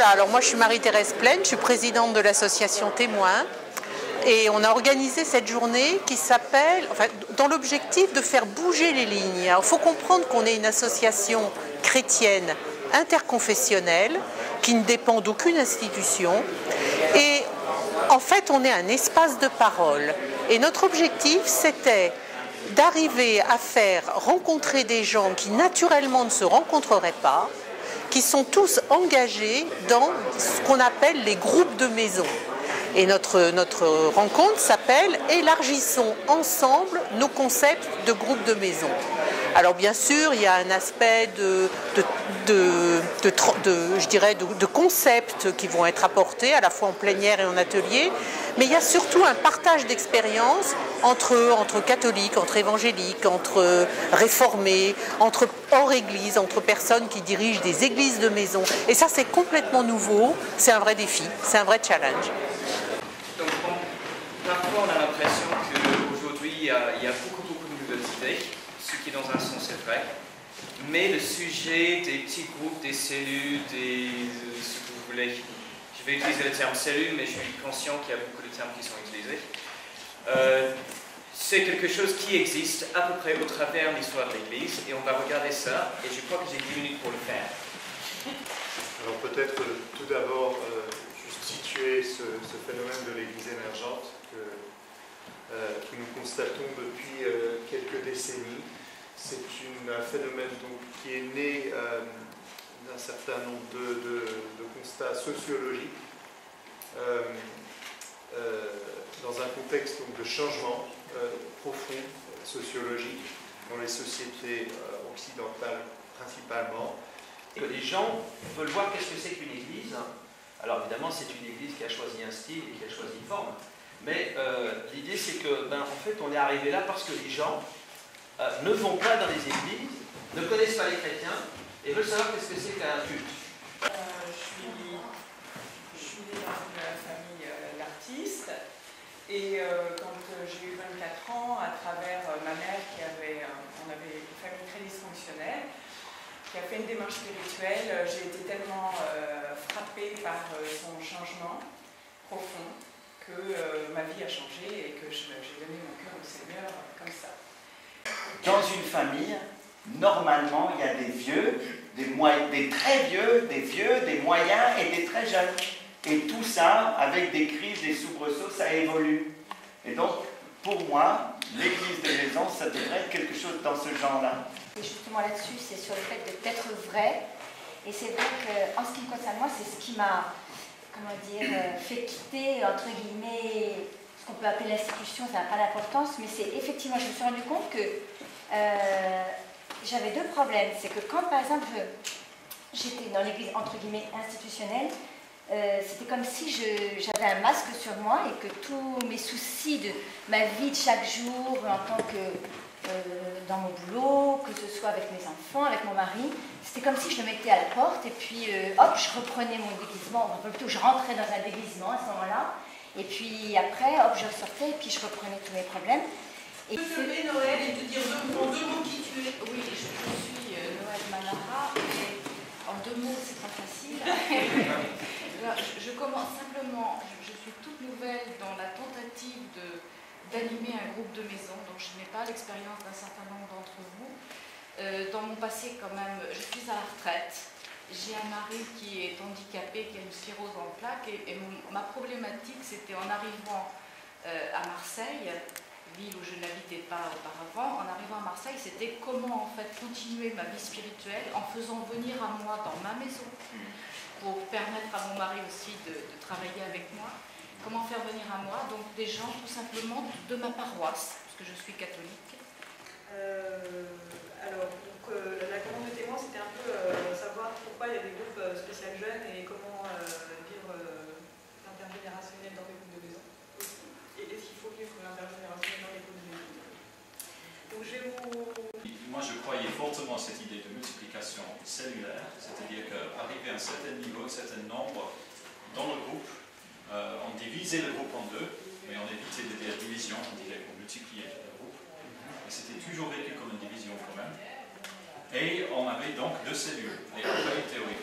Voilà, alors moi je suis Marie-Thérèse Plaine, je suis présidente de l'association Témoins et on a organisé cette journée qui s'appelle, dans l'objectif de faire bouger les lignes. Alors il faut comprendre qu'on est une association chrétienne interconfessionnelle qui ne dépend d'aucune institution et en fait on est un espace de parole et notre objectif c'était d'arriver à faire rencontrer des gens qui naturellement ne se rencontreraient pas, qui sont tous engagés dans ce qu'on appelle les groupes de maison. Et notre rencontre s'appelle « Élargissons ensemble nos concepts de groupes de maison ». Alors bien sûr, il y a un aspect de concepts qui vont être apportés à la fois en plénière et en atelier, mais il y a surtout un partage d'expériences entre catholiques, entre évangéliques, entre réformés, hors église, entre personnes qui dirigent des églises de maison. Et ça, c'est complètement nouveau, c'est un vrai défi, c'est un vrai challenge. Donc, parfois, on a l'impression qu'aujourd'hui, il y a beaucoup de nouvelles idées, ce qui dans un sens est vrai, mais le sujet des petits groupes, des cellules, ce que vous voulez, je vais utiliser le terme cellule, mais je suis conscient qu'il y a beaucoup de termes qui sont utilisés. C'est quelque chose qui existe à peu près au travers de l'histoire de l'Église, et on va regarder ça, et je crois que j'ai 10 minutes pour le faire. Alors peut-être tout d'abord, juste situer ce phénomène de l'Église émergente que nous constatons depuis quelques décennies. C'est un phénomène donc, qui est né d'un certain nombre de constats sociologiques dans un contexte donc, de changement profond sociologique dans les sociétés occidentales principalement. Que les gens veulent voir qu'est-ce que c'est qu'une église. Alors évidemment, c'est une église qui a choisi un style et qui a choisi une forme. Mais l'idée, c'est que, en fait, on est arrivé là parce que les gens ne vont pas dans les églises, ne connaissent pas les chrétiens et veulent savoir qu'est-ce que c'est qu'un culte. Je suis née dans une famille d'artistes et quand j'ai eu 24 ans, à travers ma mère on avait une famille très dysfonctionnelle, qui a fait une démarche spirituelle, j'ai été tellement frappée par son changement profond que ma vie a changé et que j'ai donné mon cœur au Seigneur comme ça. Dans une famille, normalement, il y a des vieux, des très vieux, des moyens et des très jeunes. Et tout ça, avec des crises, des soubresauts, ça évolue. Et donc, pour moi, l'église de maison, ça devrait être quelque chose dans ce genre-là. Et justement là-dessus, c'est sur le fait d'être vrai. Et c'est vrai qu'en ce qui me concerne, moi, c'est ce qui m'a, fait quitter, entre guillemets, ce qu'on peut appeler l'institution, ça n'a pas d'importance, mais c'est effectivement, je me suis rendu compte que j'avais deux problèmes. C'est que quand, par exemple, j'étais dans l'église, entre guillemets, institutionnelle, c'était comme si j'avais un masque sur moi et que tous mes soucis de ma vie de chaque jour, en tant que dans mon boulot, que ce soit avec mes enfants, avec mon mari, c'était comme si je le mettais à la porte et puis hop, je reprenais mon déguisement, enfin plutôt je rentrais dans un déguisement à ce moment-là, et puis après, hop, je ressortais et puis je reprenais tous mes problèmes. Tu peux te lever, Noël, et te dire en deux mots qui tu es. Oui, je suis Noël Manara, et en deux mots, c'est pas facile. Je commence simplement, je suis toute nouvelle dans la tentative d'animer un groupe de maison, donc je n'ai pas l'expérience d'un certain nombre d'entre vous. Dans mon passé, quand même, je suis à la retraite. J'ai un mari qui est handicapé, qui a une sclérose en plaques, et ma problématique, c'était en arrivant à Marseille, ville où je n'habitais pas auparavant, en arrivant à Marseille, c'était comment en fait continuer ma vie spirituelle en faisant venir à moi dans ma maison, pour permettre à mon mari aussi de travailler avec moi. Comment faire venir à moi donc des gens tout simplement de ma paroisse, parce que je suis catholique. Alors, la commande de témoins, c'était un peu savoir pourquoi il y a des groupes spécial jeunes et comment vivre l'intergénérationnel dans les groupes de maison aussi. Et est-ce qu'il faut vivre l'intergénérationnel dans les groupes de maison? Donc, je vais vous... Moi, je croyais fortement à cette idée de multiplication cellulaire, c'est-à-dire qu'arriver à un certain niveau, un certain nombre dans le groupe, on divisait le groupe en deux, mais on évitait de dire division, on dirait qu'on multipliait le groupe. Et c'était toujours vécu comme une division quand même. Et on avait donc deux cellules, et après théorie.